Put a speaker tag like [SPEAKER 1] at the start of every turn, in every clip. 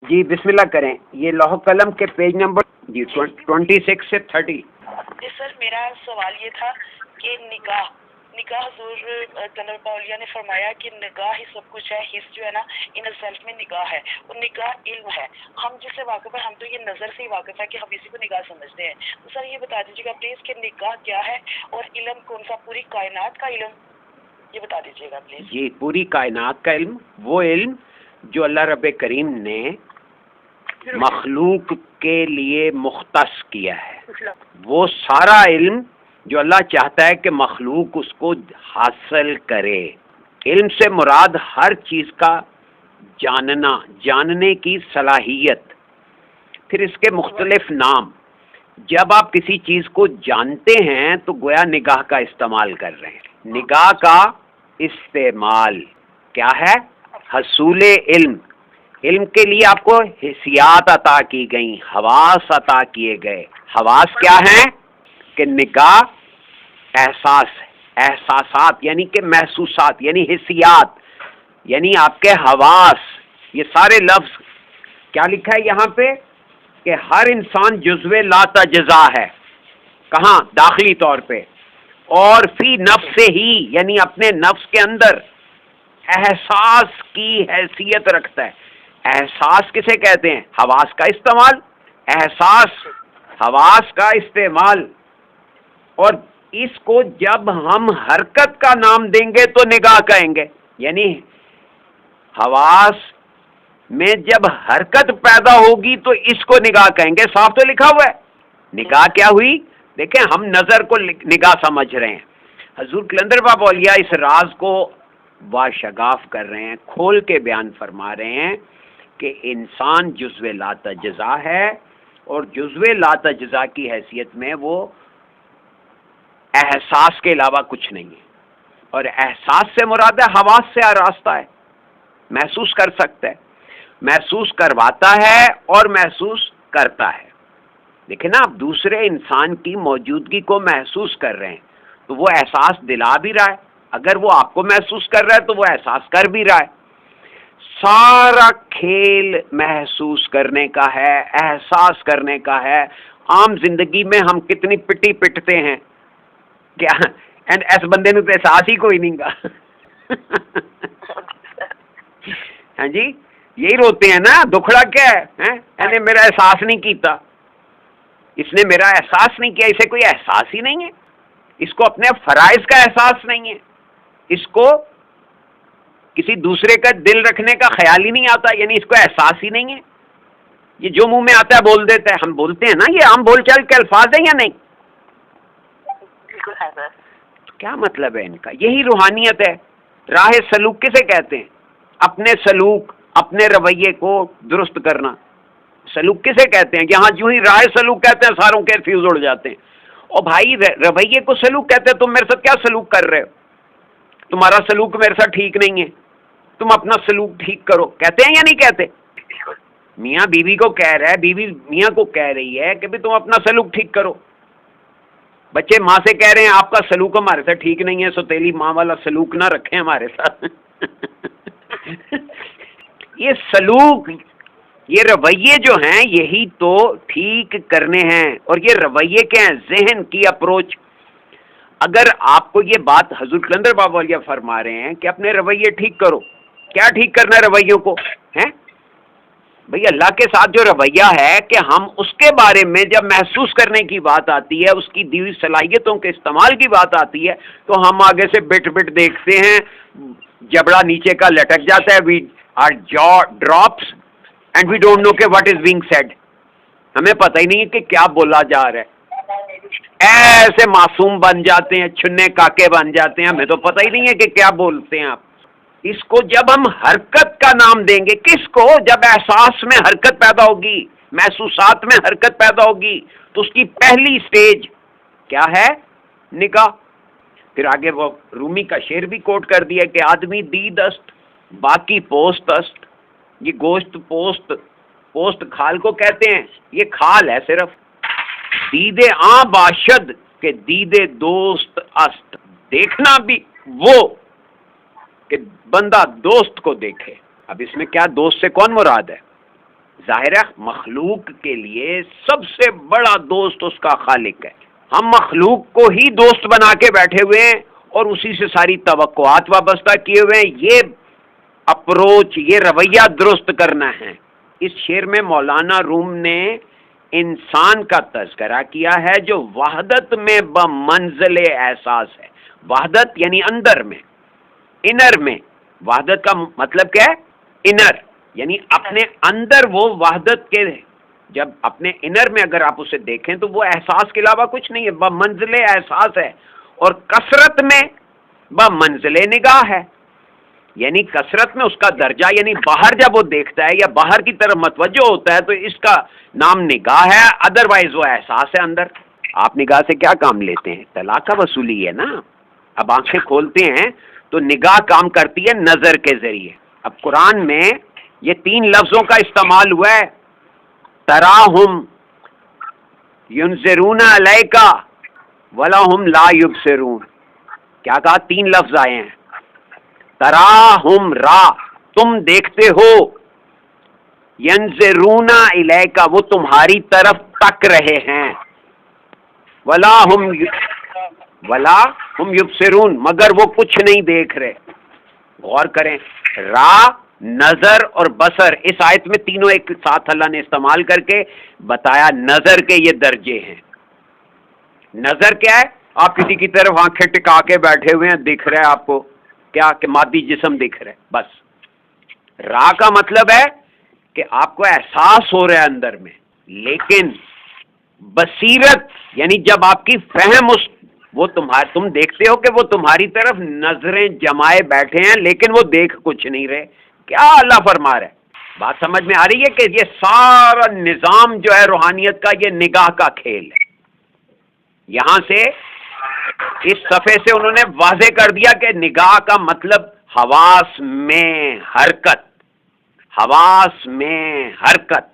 [SPEAKER 1] جی بسم اللہ کریں. یہ لوح قلم کے پیج نمبر جی 26 سے 30.
[SPEAKER 2] جی سر، میرا سوال یہ تھا کہ نکاح حضور طلبہ باولیہ نے فرمایا کہ نکاح ہی سب کچھ ہے. حص جو ہے نا ان سیلف میں نکاح ہے، اور نکاح علم ہے. ہم جس سے واقف ہے، ہم تو یہ نظر سے ہی واقف ہے کہ ہم اسی کو نکاح سمجھتے ہیں. تو سر یہ بتا دیجیے گا پلیز کہ نکاح کیا ہے اور علم کون سا؟ پوری کائنات کا علم یہ بتا دیجیے گا پلیز.
[SPEAKER 1] جی پوری کائنات کا علم، وہ علم جو اللہ رب کریم نے مخلوق کے لیے مختص کیا ہے، وہ سارا علم جو اللہ چاہتا ہے کہ مخلوق اس کو حاصل کرے. علم سے مراد ہر چیز کا جاننا، جاننے کی صلاحیت. پھر اس کے مختلف نام. جب آپ کسی چیز کو جانتے ہیں تو گویا نگاہ کا استعمال کر رہے ہیں. نگاہ کا استعمال کیا ہے؟ حصول علم. علم کے لیے آپ کو حسیات عطا کی گئیں، حواس عطا کیے گئے. حواس کیا ہیں؟ کہ نگاہ، احساس، احساسات یعنی کہ محسوسات یعنی حسیات، یعنی آپ کے حواس. یہ سارے لفظ کیا لکھا ہے یہاں پہ؟ کہ ہر انسان جزو لا تجزا ہے. کہاں؟ داخلی طور پہ. اور فی نفس ہی یعنی اپنے نفس کے اندر احساس کی حیثیت رکھتا ہے. احساس کسے کہتے ہیں؟ حواس کا استعمال. احساس، حواس کا استعمال. اور اس کو جب ہم حرکت کا نام دیں گے تو نگاہ کہیں گے. یعنی حواس میں جب حرکت پیدا ہوگی تو اس کو نگاہ کہیں گے. صاف تو لکھا ہوا ہے. نگاہ کیا ہوئی؟ دیکھیں ہم نظر کو نگاہ سمجھ رہے ہیں. حضور کلندر بابا اولیاء اس راز کو واشگاف کر رہے ہیں، کھول کے بیان فرما رہے ہیں کہ انسان جزو لا تجزا ہے، اور جزو لا تجزا کی حیثیت میں وہ احساس کے علاوہ کچھ نہیں ہے. اور احساس سے مراد ہے حواس سے آراستہ ہے، محسوس کر سکتا ہے، محسوس کرواتا ہے اور محسوس کرتا ہے. دیکھیں نا، آپ دوسرے انسان کی موجودگی کو محسوس کر رہے ہیں تو وہ احساس دلا بھی رہا ہے. اگر وہ آپ کو محسوس کر رہا ہے تو وہ احساس کر بھی رہا ہے. سارا کھیل محسوس کرنے کا ہے، احساس کرنے کا ہے. عام زندگی میں ہم کتنی پٹی پٹتے ہیں، کیا ایس بندے نے تو احساس ہی کوئی نہیں گا. ہاں جی، یہی روتے ہیں نا. دکھڑا کیا ہے؟ میرا احساس نہیں کیتا، اس نے میرا احساس نہیں کیا. اسے کوئی احساس ہی نہیں ہے. اس کو اپنے فرائض کا احساس نہیں ہے. اس کو کسی دوسرے کا دل رکھنے کا خیال ہی نہیں آتا، یعنی اس کو احساس ہی نہیں ہے. یہ جو منہ میں آتا ہے بول دیتا ہے. ہم بولتے ہیں نا، یہ عام بول چال کے الفاظ ہیں یا نہیں؟ کیا مطلب ہے ان کا؟ یہی روحانیت ہے. راہ سلوک کسے کہتے ہیں؟ اپنے سلوک، اپنے رویے کو درست کرنا. سلوک کسے کہتے ہیں؟ یہاں جو ہی راہ سلوک کہتے ہیں ساروں کے فیوز اڑ جاتے ہیں. اور بھائی رویے کو سلوک کہتے ہیں. تم میرے ساتھ کیا سلوک کر رہے ہو؟ تمہارا سلوک میرے ساتھ ٹھیک نہیں ہے، تم اپنا سلوک ٹھیک کرو. کہتے ہیں یا نہیں کہتے؟ میاں بیوی کو کہہ رہا ہے، بیوی میاں کو کہہ رہی ہے کہ بھی تم اپنا سلوک ٹھیک کرو. بچے ماں سے کہہ رہے ہیں آپ کا سلوک ہمارے ساتھ ٹھیک نہیں ہے، سو تیلی ماں والا سلوک نہ رکھیں ہمارے ساتھ. یہ سلوک، یہ رویے جو ہیں یہی تو ٹھیک کرنے ہیں. اور یہ رویے کیا ہیں؟ ذہن کی اپروچ. اگر آپ کو یہ بات حضور کلندر بابا اولیاء فرما رہے ہیں کہ اپنے رویے ٹھیک کرو، کیا ٹھیک کرنا ہے رویوں کو؟ ہیں بھئی اللہ کے ساتھ جو رویہ ہے کہ ہم اس کے بارے میں جب محسوس کرنے کی بات آتی ہے، اس کی دی ہوئی صلاحیتوں کے استعمال کی بات آتی ہے تو ہم آگے سے بٹ بٹ دیکھتے ہیں، جبڑا نیچے کا لٹک جاتا ہے. وی آر جا drops and we don't know کہ واٹ از بینگ سیڈ. ہمیں پتہ ہی نہیں ہے کہ کیا بولا جا رہا ہے. ایسے معصوم بن جاتے ہیں، چھنے کاکے بن جاتے ہیں، ہمیں تو پتہ ہی نہیں ہے کہ کیا بولتے ہیں آپ. اس کو جب ہم حرکت کا نام دیں گے، کس کو؟ جب احساس میں حرکت پیدا ہوگی، محسوسات میں حرکت پیدا ہوگی تو اس کی پہلی سٹیج کیا ہے؟ نگاہ. پھر آگے وہ رومی کا شعر بھی کوٹ کر دیا کہ آدمی دید است باقی پوست است. یہ گوشت پوست کھال کو کہتے ہیں، یہ کھال ہے صرف. دید آں باشد کہ دید دوست است. دیکھنا بھی وہ کہ بندہ دوست کو دیکھے. اب اس میں کیا دوست سے کون مراد ہے؟ ظاہر ہے مخلوق کے لیے سب سے بڑا دوست اس کا خالق ہے. ہم مخلوق کو ہی دوست بنا کے بیٹھے ہوئے ہیں اور اسی سے ساری توقعات وابستہ کیے ہوئے ہیں. یہ اپروچ، یہ رویہ درست کرنا ہے. اس شعر میں مولانا روم نے انسان کا تذکرہ کیا ہے جو وحدت میں بمنزل احساس ہے. وحدت یعنی اندر میں، انر میں. وحدت کا مطلب کیا ہے؟ انر، یعنی اپنے اندر وہ وحدت کے، جب اپنے انر میں اگر آپ اسے دیکھیں تو وہ احساس کے علاوہ کچھ نہیں ہے، بمنزل احساس ہے. اور کثرت میں بمنزل نگاہ ہے، یعنی کثرت میں اس کا درجہ، یعنی باہر جب وہ دیکھتا ہے یا باہر کی طرف متوجہ ہوتا ہے تو اس کا نام نگاہ ہے، ادروائز وہ احساس ہے اندر. آپ نگاہ سے کیا کام لیتے ہیں؟ طلاق کا وصولی ہے نا. اب آنکھیں کھولتے ہیں تو نگاہ کام کرتی ہے نظر کے ذریعے. اب قرآن میں یہ 3 لفظوں کا استعمال ہوا ہے، تراہم ینظرون علیک ولہم لا یبصرون. کیا کہا؟ 3 لفظ آئے ہیں. تراہم را، تم دیکھتے ہو، ینظرون الیک، وہ تمہاری طرف تک رہے ہیں، ولا ہم یبصرون، مگر وہ کچھ نہیں دیکھ رہے. غور کریں، را، نظر اور بصر، اس آیت میں تینوں ایک ساتھ اللہ نے استعمال کر کے بتایا نظر کے یہ درجے ہیں. نظر کیا ہے؟ آپ کسی کی طرف آنکھیں ٹکا کے بیٹھے ہوئے ہیں، دکھ رہا ہے آپ کو کیا کہ مادی جسم دکھ رہا ہے بس. را کا مطلب ہے کہ آپ کو احساس ہو رہا ہے اندر میں. لیکن بصیرت یعنی جب آپ کی فہم وہ تم دیکھتے ہو کہ وہ تمہاری طرف نظریں جمائے بیٹھے ہیں لیکن وہ دیکھ کچھ نہیں رہے. کیا اللہ فرما رہا ہے؟ بات سمجھ میں آ رہی ہے کہ یہ سارا نظام جو ہے روحانیت کا، یہ نگاہ کا کھیل ہے. یہاں سے اس صفحے سے انہوں نے واضح کر دیا کہ نگاہ کا مطلب حواس میں حرکت، حواس میں حرکت،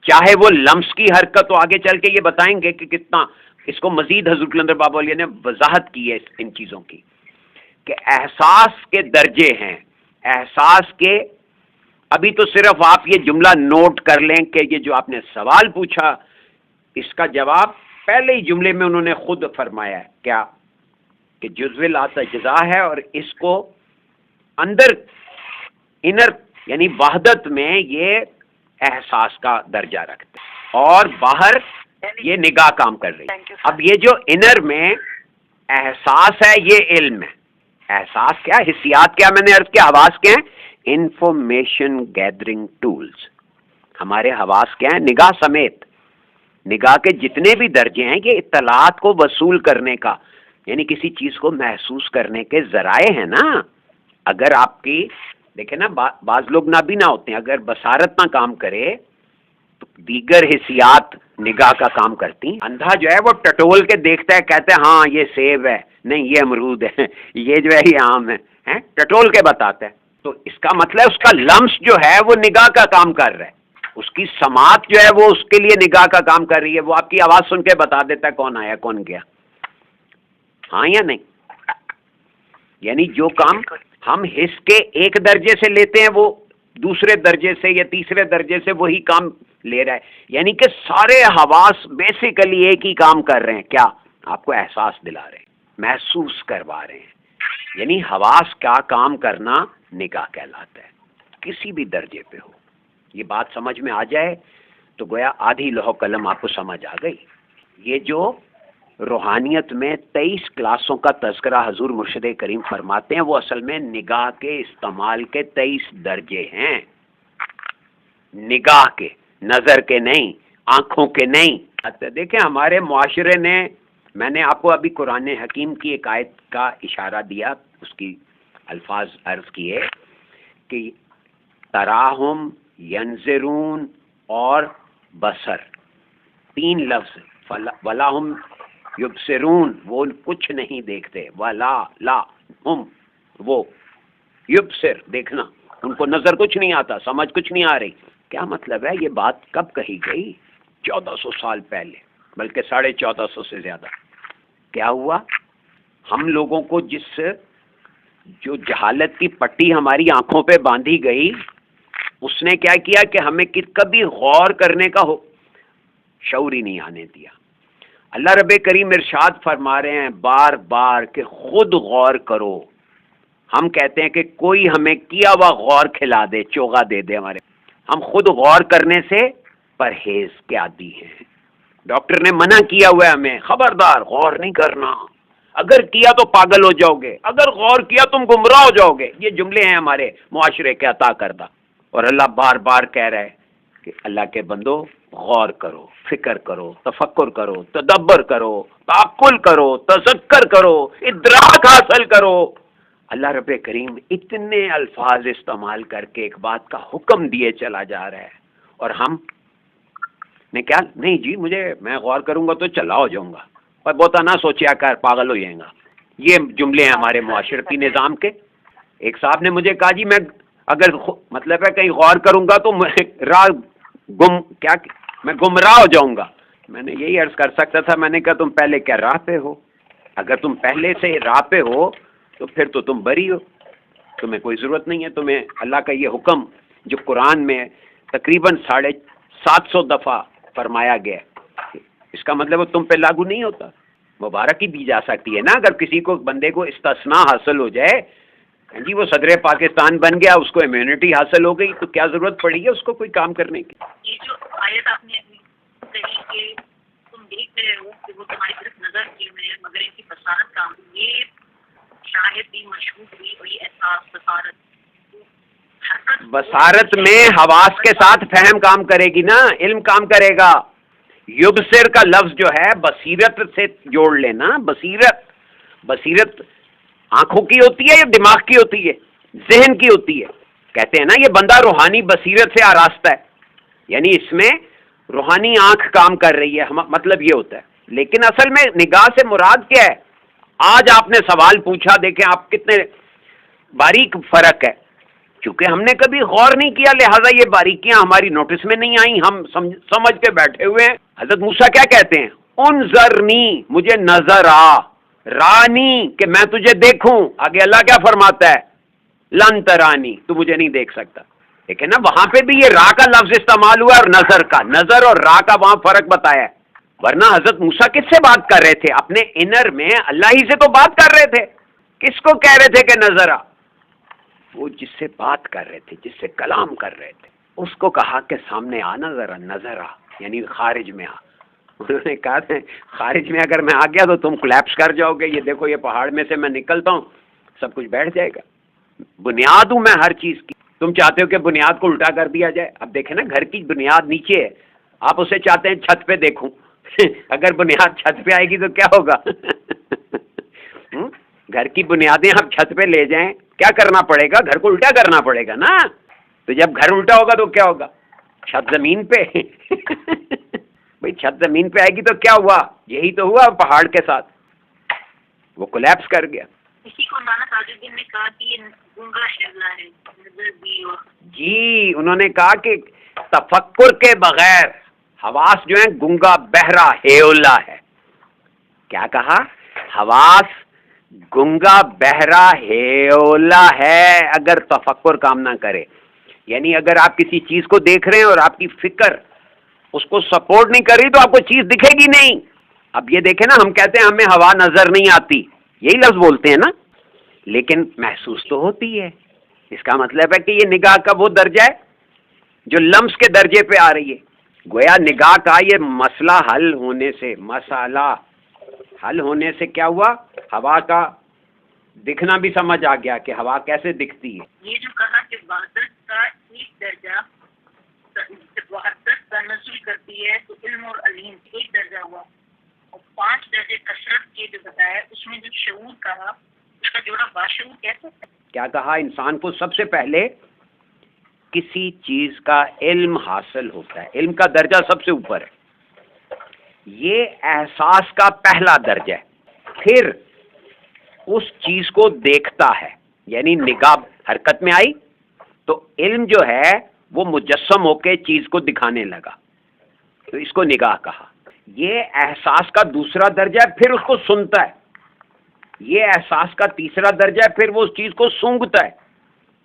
[SPEAKER 1] چاہے وہ لمس کی حرکت ہو. آگے چل کے یہ بتائیں گے کہ کتنا اس کو مزید حضرت کلندر بابا علیہ نے وضاحت کی ہے ان چیزوں کی، کہ احساس کے درجے ہیں. احساس کے، ابھی تو صرف آپ یہ جملہ نوٹ کر لیں کہ یہ جو آپ نے سوال پوچھا اس کا جواب پہلے ہی جملے میں انہوں نے خود فرمایا ہے. کیا کہ جزو لا تجزا ہے، اور اس کو اندر انر یعنی وحدت میں یہ احساس کا درجہ رکھتے ہیں اور باہر یہ نگاہ کام کر رہی ہے. اب یہ جو انر میں احساس ہے یہ علم ہے. احساس کیا؟ حسیات کیا؟ میں نے عرض کیا حواس کیا ہیں؟ Information gathering tools. ہمارے حواس کیا ہیں؟ نگاہ سمیت نگاہ کے جتنے بھی درجے ہیں یہ اطلاعات کو وصول کرنے کا، یعنی کسی چیز کو محسوس کرنے کے ذرائع ہیں نا. اگر آپ کی دیکھیں نا، بعض لوگ نابینا ہوتے ہیں، اگر بصارت نہ کام کرے تو دیگر حسیات نگاہ کا کام کرتی. اندھا جو ہے وہ ٹٹول کے دیکھتا ہے، کہتا ہے ہاں یہ سیب ہے، نہیں یہ امرود ہے، یہ جو ہے یہ آم ہے، ٹٹول کے بتاتا ہے. تو اس کا مطلب اس کا لمس جو ہے وہ نگاہ کا کام کر رہا ہے، اس کی سماعت جو ہے وہ اس کے لیے نگاہ کا کام کر رہی ہے. وہ آپ کی آواز سن کے بتا دیتا ہے کون آیا کون گیا، ہاں یا نہیں. یعنی جو کام ہم حس کے ایک درجے سے لیتے ہیں وہ دوسرے درجے سے یا تیسرے درجے سے وہی کام لے رہا ہے. یعنی کہ سارے حواس بیسیکلی ایک ہی کام کر رہے ہیں. کیا؟ آپ کو احساس دلا رہے ہیں، محسوس کروا رہے ہیں. یعنی حواس کا کام کرنا نگاہ کہلاتا ہے، کسی بھی درجے پہ ہو. یہ بات سمجھ میں آ جائے تو گویا آدھی لوح قلم آپ کو سمجھ آ گئی. یہ جو روحانیت میں 23 کلاسوں کا تذکرہ حضور مرشد کریم فرماتے ہیں وہ اصل میں نگاہ کے استعمال کے 23 درجے ہیں. نگاہ کے، نظر کے نہیں، آنکھوں کے نہیں. دیکھیں ہمارے معاشرے نے، میں نے آپ کو ابھی قرآن حکیم کی ایک آیت کا اشارہ دیا، اس کی الفاظ عرض کیے کہ تراہم، ینظرون اور بصر، 3 لفظ. ولا ہم یبصرون، وہ کچھ نہیں دیکھتے، ولا لا ہم، وہ یبصر دیکھنا، ان کو نظر کچھ نہیں آتا، سمجھ کچھ نہیں آ رہی. کیا مطلب ہے؟ یہ بات کب کہی گئی؟ 1400 سال پہلے، بلکہ 1450 سے زیادہ. کیا ہوا؟ ہم لوگوں کو جو جہالت کی پٹی ہماری آنکھوں پہ باندھی گئی، اس نے کیا کیا کہ ہمیں کبھی غور کرنے کا شعور ہی نہیں آنے دیا۔ اللہ رب کریم ارشاد فرما رہے ہیں بار بار کہ خود غور کرو۔ ہم کہتے ہیں کہ کوئی ہمیں کیا ہوا غور کھلا دے، چوغا دے دے ہمارے، ہم خود غور کرنے سے پرہیز کے عادی ہیں۔ ڈاکٹر نے منع کیا ہوا ہے ہمیں، خبردار غور نہیں کرنا، اگر کیا تو پاگل ہو جاؤ گے، اگر غور کیا تم گمراہ ہو جاؤ گے۔ یہ جملے ہیں ہمارے معاشرے کے عطا کردہ، اور اللہ بار بار کہہ رہا ہے کہ اللہ کے بندو غور کرو، فکر کرو، تفکر کرو، تدبر کرو، تعقل کرو، تذکر کرو، ادراک حاصل کرو۔ اللہ رب کریم اتنے الفاظ استعمال کر کے ایک بات کا حکم دیے چلا جا رہا ہے، اور ہم نے کیا نہیں جی میں غور کروں گا تو چلا ہو جاؤں گا، اور بہت نہ سوچیا کر پاگل ہو جائیں گا۔ یہ جملے ہیں ہمارے معاشرتی نظام کے۔ ایک صاحب نے مجھے کہا جی میں اگر مطلب ہے کہیں غور کروں گا تو میں گمراہ ہو جاؤں گا۔ میں نے یہی عرض کر سکتا تھا، میں نے کہا تم پہلے کیا راہ پہ ہو؟ اگر تم پہلے سے راہ پہ ہو تو پھر تو تم بری ہو، تمہیں کوئی ضرورت نہیں ہے۔ تمہیں اللہ کا یہ حکم جو قرآن میں تقریباً 750 دفعہ فرمایا گیا ہے، اس کا مطلب وہ تم پہ لاگو نہیں ہوتا۔ مبارکی دی جا سکتی ہے نا، اگر کسی کو بندے کو استثناء حاصل ہو جائے، جی وہ صدر پاکستان بن گیا، اس کو امیونٹی حاصل ہو گئی، تو کیا ضرورت پڑی ہے اس کو کوئی کام کرنے کی؟
[SPEAKER 2] یہ جو آیت آپ نے کہی کہ تم دیکھ رہے ہو کہ وہ تمہاری طرف نظر کیے ہوئے ہیں مگر ان کی بصارت کام، یہ شاہد بھی مشہور ہوئی، اور یہ احساس
[SPEAKER 1] بصارت میں حواس کے ساتھ فہم کام کرے گی نا، علم کام کرے گا۔ یبصر کا لفظ جو ہے بصیرت سے جوڑ لینا۔ بصیرت آنکھوں کی ہوتی ہے یا دماغ کی ہوتی ہے؟ ذہن کی ہوتی ہے۔ کہتے ہیں نا یہ بندہ روحانی بصیرت سے آراستہ ہے، یعنی اس میں روحانی آنکھ کام کر رہی ہے، مطلب یہ ہوتا ہے۔ لیکن اصل میں نگاہ سے مراد کیا ہے؟ آج آپ نے سوال پوچھا، دیکھیں آپ کتنے باریک فرق ہے، چونکہ ہم نے کبھی غور نہیں کیا لہذا یہ باریکیاں ہماری نوٹس میں نہیں آئیں، ہم سمجھ کے بیٹھے ہوئے ہیں۔ حضرت موسیٰ کیا کہتے ہیں؟ انظرنی، مجھے نظر آ، رانی کہ میں تجھے دیکھوں۔ آگے اللہ کیا فرماتا ہے؟ لن ترانی، تو مجھے نہیں دیکھ سکتا۔ لیکن نا وہاں پہ بھی یہ را کا لفظ استعمال ہوا اور نظر کا، نظر اور را کا وہاں فرق بتایا ہے۔ ورنہ حضرت موسیٰ کس سے بات کر رہے تھے؟ اپنے انر میں اللہ ہی سے تو بات کر رہے تھے۔ کس کو کہہ رہے تھے کہ نظر آ؟ وہ جس سے بات کر رہے تھے، جس سے کلام کر رہے تھے، اس کو کہا کہ سامنے آنا ذرا، نظر آ، یعنی خارج میں آ۔ انہوں نے کہا تھا خارج میں اگر میں آ گیا تو تم کولیپس کر جاؤ گے، یہ دیکھو یہ پہاڑ میں سے میں نکلتا ہوں سب کچھ بیٹھ جائے گا، بنیاد ہوں میں ہر چیز کی۔ تم چاہتے ہو کہ بنیاد کو الٹا کر دیا جائے؟ اب دیکھیں نا گھر کی بنیاد نیچے ہے، آپ اسے چاہتے ہیں چھت پہ دیکھوں، اگر بنیاد چھت پہ آئے گی تو کیا ہوگا؟ گھر کی بنیادیں آپ چھت پہ لے جائیں، کیا کرنا پڑے گا؟ گھر کو الٹا کرنا پڑے گا نا۔ تو جب گھر الٹا ہوگا تو کیا ہوگا؟ چھت زمین پہ بھئی چھت زمین پہ آئے گی تو کیا ہوا؟ یہی تو ہوا پہاڑ کے ساتھ، وہ کولیپس کر گیا۔
[SPEAKER 2] اسی کو مولانا تاج الدین نے کہا کہ یہ گنگا شہلا ہے، نظر بھی ہو۔
[SPEAKER 1] جی انہوں نے کہا کہ تفکر کے بغیر حواس جو ہیں گنگا بہرا ہیولا ہے۔ کیا کہا؟ حواس گنگا بہرا ہیولا ہے اگر تفکر کام نہ کرے، یعنی اگر آپ کسی چیز کو دیکھ رہے ہیں اور آپ کی فکر اس کو سپورٹ نہیں کر رہی تو آپ کو چیز دکھے گی نہیں۔ اب یہ دیکھیں نا، ہم کہتے ہیں ہمیں ہوا نظر نہیں آتی، یہی لفظ بولتے ہیں نا، لیکن محسوس تو ہوتی ہے۔ اس کا مطلب ہے کہ یہ نگاہ کا وہ درجہ ہے جو لمس کے درجے پہ آ رہی ہے۔ گویا نگاہ کا یہ مسئلہ حل ہونے سے کیا ہوا؟ ہوا کا دکھنا بھی سمجھ آ گیا کہ ہوا کیسے دکھتی ہے۔
[SPEAKER 2] یہ جو کہا کہ وحدت کا ایک درجہ وحدت کا نزول کرتی ہے تو علم اور علیم ایک درجہ ہوا، اور 5 درجے کثرت کے جو بتایا اس میں جو شعور کہا اس کا جوڑا باشعور کیسے؟
[SPEAKER 1] کیا کہا؟ انسان کو سب سے پہلے کسی چیز کا علم حاصل ہوتا ہے، علم کا درجہ سب سے اوپر ہے، یہ احساس کا پہلا درجہ ہے، پھر اس چیز کو دیکھتا ہے، یعنی نگاہ حرکت میں آئی تو علم جو ہے وہ مجسم ہو کے چیز کو دکھانے لگا، تو اس کو نگاہ کہا۔ یہ احساس کا دوسرا درجہ ہے، پھر اس کو سنتا ہے۔ یہ احساس کا تیسرا درجہ ہے، پھر وہ اس چیز کو سونگھتا ہے۔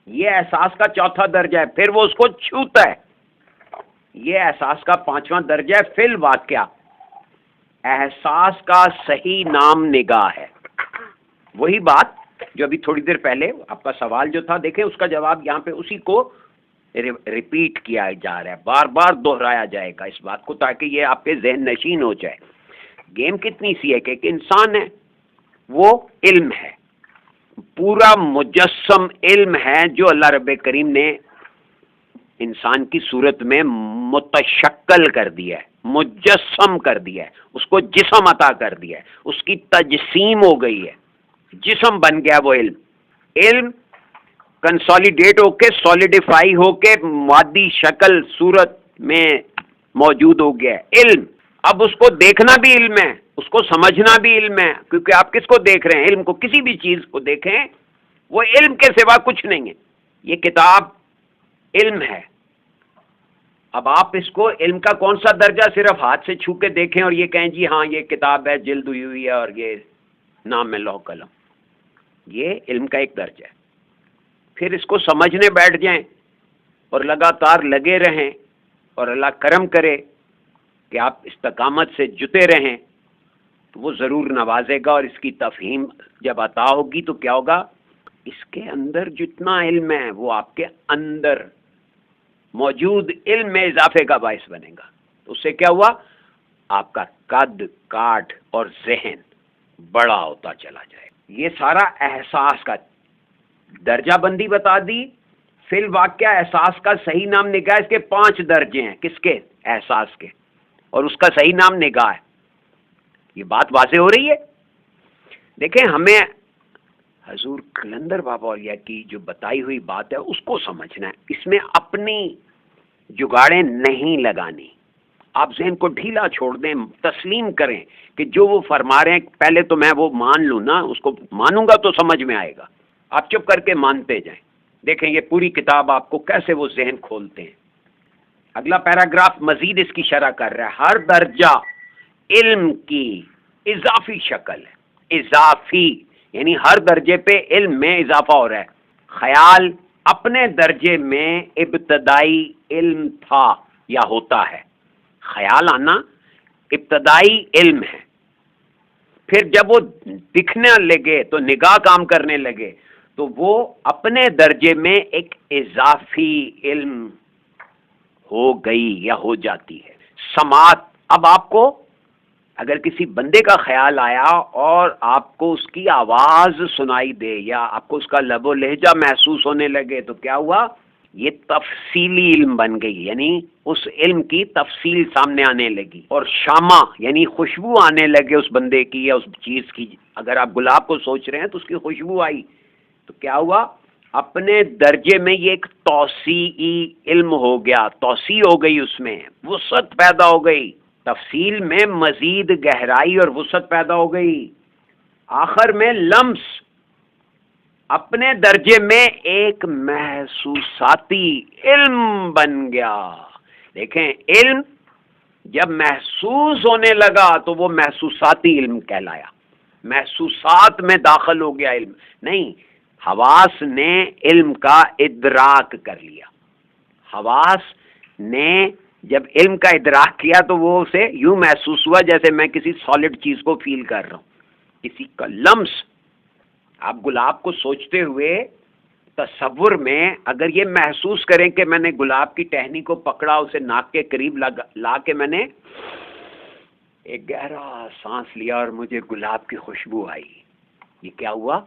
[SPEAKER 1] یہ احساس کا چوتھا درجہ ہے، پھر وہ اس کو چھوتا ہے. یہ احساس کا پانچواں درجہ ہے فی الواقعہ. احساس کا صحیح نام نگاہ ہے. وہی بات جو ابھی تھوڑی دیر پہلے آپ کا سوال جو تھا، دیکھیں اس کا جواب یہاں پہ اسی کو ریپیٹ کیا جا رہا ہے، بار بار دہرایا جائے گا اس بات کو، تاکہ یہ آپ کے ذہن نشین ہو جائے. گیم کتنی سی ہے کہ ایک انسان ہے، وہ علم ہے، پورا مجسم علم ہے جو اللہ رب کریم نے انسان کی صورت میں متشکل کر دیا ہے، مجسم کر دیا ہے، اس کو جسم عطا کر دیا ہے، اس کی تجسیم ہو گئی ہے، جسم بن گیا وہ علم. علم کنسالیڈیٹ ہو کے، سالیڈیفائی ہو کے مادی شکل صورت میں موجود ہو گیا ہے علم. اب اس کو دیکھنا بھی علم ہے، اس کو سمجھنا بھی علم ہے، کیونکہ آپ کس کو دیکھ رہے ہیں؟ علم کو. کسی بھی چیز کو دیکھیں وہ علم کے سوا کچھ نہیں ہے. یہ کتاب علم ہے. اب آپ اس کو علم کا کون سا درجہ صرف ہاتھ سے چھو کے دیکھیں اور یہ کہیں جی ہاں یہ کتاب ہے، جلد ہوئی ہوئی ہے اور یہ نام ہے لوح قلم. یہ علم کا ایک درجہ ہے. پھر اس کو سمجھنے بیٹھ جائیں اور لگاتار لگے رہیں اور اللہ کرم کرے کہ آپ استقامت سے جتے رہیں تو وہ ضرور نوازے گا. اور اس کی تفہیم جب عطا ہوگی تو کیا ہوگا؟ اس کے اندر جتنا علم ہے وہ آپ کے اندر موجود علم میں اضافے کا باعث بنے گا. تو اس سے کیا ہوا؟ آپ کا قد کاٹ اور ذہن بڑا ہوتا چلا جائے. یہ سارا احساس کا درجہ بندی بتا دی. فی الواقعہ احساس کا صحیح نام نگاہ. اس کے 5 درجے ہیں. کس کے؟ احساس کے. اور اس کا صحیح نام نگاہ ہے. یہ بات واضح ہو رہی ہے؟ دیکھیں ہمیں حضور قلندر بابا اولیاء کی جو بتائی ہوئی بات ہے اس کو سمجھنا ہے. اس میں اپنی جگاڑیں نہیں لگانی. آپ ذہن کو ڈھیلا چھوڑ دیں، تسلیم کریں کہ جو وہ فرما رہے ہیں پہلے تو میں وہ مان لوں نا، اس کو مانوں گا تو سمجھ میں آئے گا. آپ چپ کر کے مانتے جائیں. دیکھیں یہ پوری کتاب آپ کو کیسے وہ ذہن کھولتے ہیں. اگلا پیراگراف مزید اس کی شرح کر رہا ہے. ہر درجہ علم کی اضافی شکل ہے. اضافی یعنی ہر درجے پہ علم میں اضافہ ہو رہا ہے. خیال اپنے درجے میں ابتدائی علم تھا یا ہوتا ہے. خیال آنا ابتدائی علم ہے. پھر جب وہ دکھنے لگے تو نگاہ کام کرنے لگے تو وہ اپنے درجے میں ایک اضافی علم ہو گئی یا ہو جاتی ہے. سماعت. اب آپ کو اگر کسی بندے کا خیال آیا اور آپ کو اس کی آواز سنائی دے یا آپ کو اس کا لب و لہجہ محسوس ہونے لگے تو کیا ہوا؟ یہ تفصیلی علم بن گئی، یعنی اس علم کی تفصیل سامنے آنے لگی. اور شامہ یعنی خوشبو آنے لگے اس بندے کی یا اس چیز کی. اگر آپ گلاب کو سوچ رہے ہیں تو اس کی خوشبو آئی تو کیا ہوا؟ اپنے درجے میں یہ ایک توسیعی علم ہو گیا. توسیع ہو گئی، اس میں وسعت پیدا ہو گئی. تفصیل میں مزید گہرائی اور وسعت پیدا ہو گئی. آخر میں لمس اپنے درجے میں ایک محسوساتی علم بن گیا. دیکھیں علم جب محسوس ہونے لگا تو وہ محسوساتی علم کہلایا. محسوسات میں داخل ہو گیا علم. نہیں، حواس نے علم کا ادراک کر لیا. حواس نے جب علم کا ادراک کیا تو وہ اسے یوں محسوس ہوا جیسے میں کسی سالڈ چیز کو فیل کر رہا ہوں، کسی کا لمس. آپ گلاب کو سوچتے ہوئے تصور میں اگر یہ محسوس کریں کہ میں نے گلاب کی ٹہنی کو پکڑا، اسے ناک کے قریب لا کے میں نے ایک گہرا سانس لیا اور مجھے گلاب کی خوشبو آئی. یہ کیا ہوا؟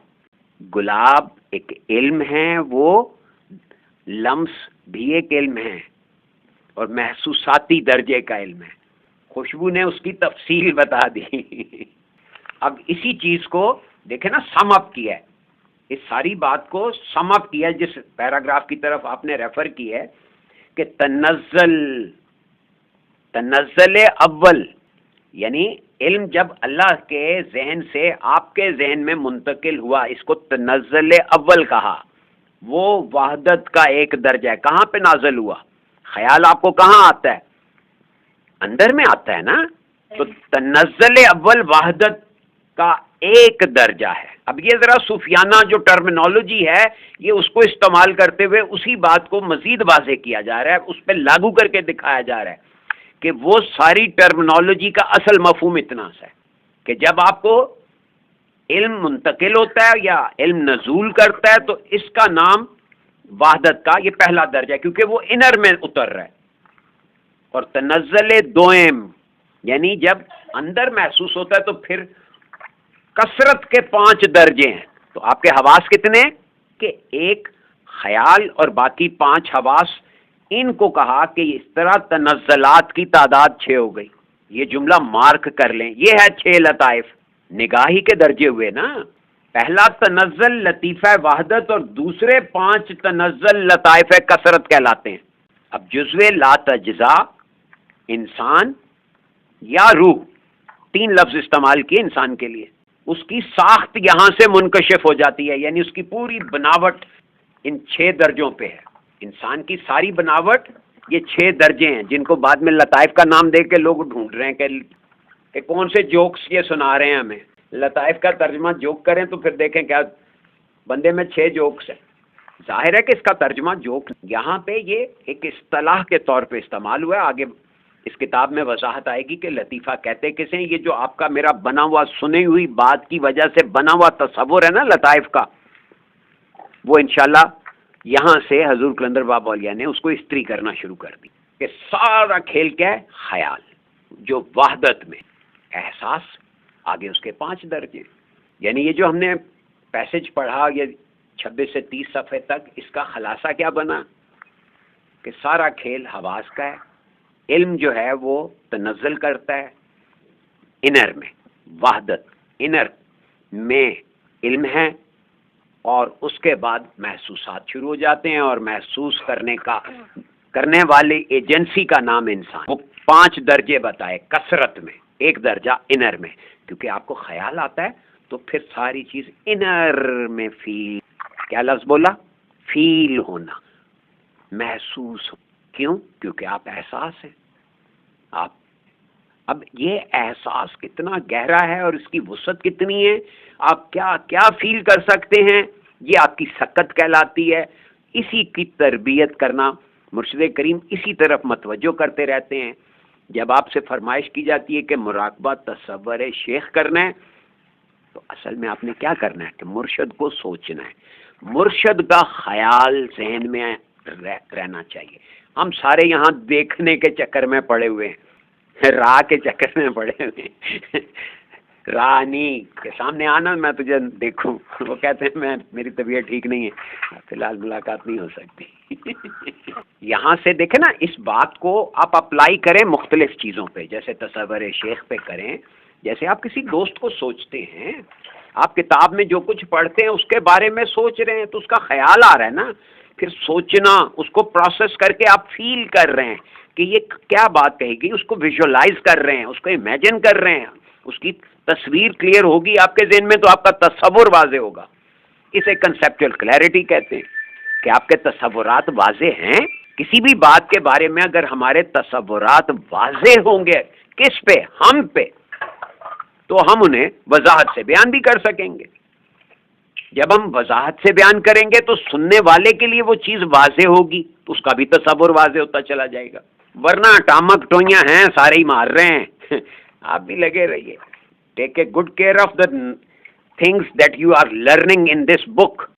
[SPEAKER 1] گلاب ایک علم ہے، وہ لمس بھی ایک علم ہے اور محسوساتی درجے کا علم ہے. خوشبو نے اس کی تفصیل بتا دی. اب اسی چیز کو دیکھیں نا، سم اپ کیا ہے. اس ساری بات کو سم اپ کیا ہے جس پیراگراف کی طرف آپ نے ریفر کی ہے کہ تنزل اول، یعنی علم جب اللہ کے ذہن سے آپ کے ذہن میں منتقل ہوا، اس کو تنزل اول کہا. وہ وحدت کا ایک درجہ ہے. کہاں پہ نازل ہوا؟ خیال آپ کو کہاں آتا ہے؟ اندر میں آتا ہے نا. تو تنزل اول وحدت کا ایک درجہ ہے. اب یہ ذرا صوفیانہ جو ٹرمینالوجی ہے یہ اس کو استعمال کرتے ہوئے اسی بات کو مزید واضح کیا جا رہا ہے, اس پہ لاگو کر کے دکھایا جا رہا ہے کہ وہ ساری ٹرمینالوجی کا اصل مفہوم اتنا سا ہے کہ جب آپ کو علم منتقل ہوتا ہے یا علم نزول کرتا ہے تو اس کا نام وحدت کا یہ پہلا درجہ ہے, کیونکہ وہ انر میں اتر رہا ہے. اور تنزل دوئم یعنی جب اندر محسوس ہوتا ہے تو پھر کثرت کے 5 درجے ہیں. تو آپ کے حواس کتنے ہیں کہ ایک خیال اور باقی 5 حواس, ان کو کہا کہ اس طرح تنزلات کی تعداد 6 ہو گئی. یہ جملہ مارک کر لیں, یہ ہے 6 لطائف. نگاہی کے درجے ہوئے نا, پہلا تنزل لطیفہ وحدت اور دوسرے 5 تنزل لطائف کثرت کہلاتے ہیں. اب جزو لا تجزا انسان یا روح 3 لفظ استعمال کیے انسان کے لیے. اس کی ساخت یہاں سے منکشف ہو جاتی ہے, یعنی اس کی پوری بناوٹ ان 6 درجوں پہ ہے. انسان کی ساری بناوٹ یہ 6 درجے ہیں جن کو بعد میں لطائف کا نام دے کے لوگ ڈھونڈ رہے ہیں کہ کون سے جوکس یہ سنا رہے ہیں ہمیں. لطائف کا ترجمہ جوک کریں تو پھر دیکھیں کیا بندے میں 6 جوکس ہیں. ظاہر ہے کہ اس کا ترجمہ جوک, یہاں پہ یہ ایک اصطلاح کے طور پہ استعمال ہوا ہے. آگے اس کتاب میں وضاحت آئے گی کہ لطیفہ کہتے کسے ہیں. یہ جو آپ کا میرا بنا ہوا سنی ہوئی بات کی وجہ سے بنا ہوا تصور ہے نا لطائف کا, وہ انشاءاللہ یہاں سے حضور کلندر بابا اولیاء نے اس کو استری کرنا شروع کر دی کہ سارا کھیل کیا ہے, خیال, جو وحدت میں احساس, آگے اس کے 5 درجے. یعنی یہ جو ہم نے پیسج پڑھا یہ 26 سے 30 صفحے تک, اس کا خلاصہ کیا بنا کہ سارا کھیل حواس کا ہے. علم جو ہے وہ تنزل کرتا ہے انر میں, وحدت انر میں علم ہے, اور اس کے بعد محسوسات شروع ہو جاتے ہیں, اور محسوس کرنے والی ایجنسی کا نام انسان. وہ 5 درجے بتائے کثرت میں, ایک درجہ انر میں, کیونکہ آپ کو خیال آتا ہے تو پھر ساری چیز انر میں فیل, کیا لفظ بولا, فیل ہونا, محسوس ہو. کیوں؟ کیونکہ آپ احساس ہیں. آپ اب یہ احساس کتنا گہرا ہے اور اس کی وسعت کتنی ہے, آپ کیا کیا فیل کر سکتے ہیں, یہ آپ کی سکت کہلاتی ہے. اسی کی تربیت کرنا مرشد کریم اسی طرف متوجہ کرتے رہتے ہیں. جب آپ سے فرمائش کی جاتی ہے کہ مراقبہ تصور شیخ کرنا ہے, تو اصل میں آپ نے کیا کرنا ہے کہ مرشد کو سوچنا ہے, مرشد کا خیال ذہن میں رہنا چاہیے. ہم سارے یہاں دیکھنے کے چکر میں پڑے ہوئے ہیں, راہ کے چکر میں پڑے ہوئے ہیں. رانی کے سامنے آنا میں تجھے دیکھوں, وہ کہتے ہیں میری طبیعت ٹھیک نہیں ہے, فی الحال ملاقات نہیں ہو سکتی. یہاں سے دیکھیں نا, اس بات کو آپ اپلائی کریں مختلف چیزوں پہ, جیسے تصور شیخ پہ کریں. جیسے آپ کسی دوست کو سوچتے ہیں, آپ کتاب میں جو کچھ پڑھتے ہیں اس کے بارے میں سوچ رہے ہیں تو اس کا خیال آ رہا ہے نا, پھر سوچنا, اس کو پروسیس کر کے آپ فیل کر رہے ہیں کہ یہ کیا بات کہے گی, اس کو ویژولائز کر رہے ہیں, اس کو امیجن کر رہے ہیں, اس کی تصویر کلیئر ہوگی آپ کے ذہن میں تو آپ کا تصور واضح ہوگا. اسے کنسیپچل کلیئرٹی کہتے ہیں کہ آپ کے تصورات واضح ہیں. کسی بھی بات کے بارے میں اگر ہمارے تصورات واضح ہوں گے, کس پہ, ہم پہ, تو ہم انہیں وضاحت سے بیان بھی کر سکیں گے. جب ہم وضاحت سے بیان کریں گے تو سننے والے کے لیے وہ چیز واضح ہوگی, تو اس کا بھی تصور واضح ہوتا چلا جائے گا. ورنہ ٹامک ٹوئیاں ہیں, سارے ہی مار رہے ہیں, آپ بھی لگے رہیے. Take a good care of the things that you are learning in this book.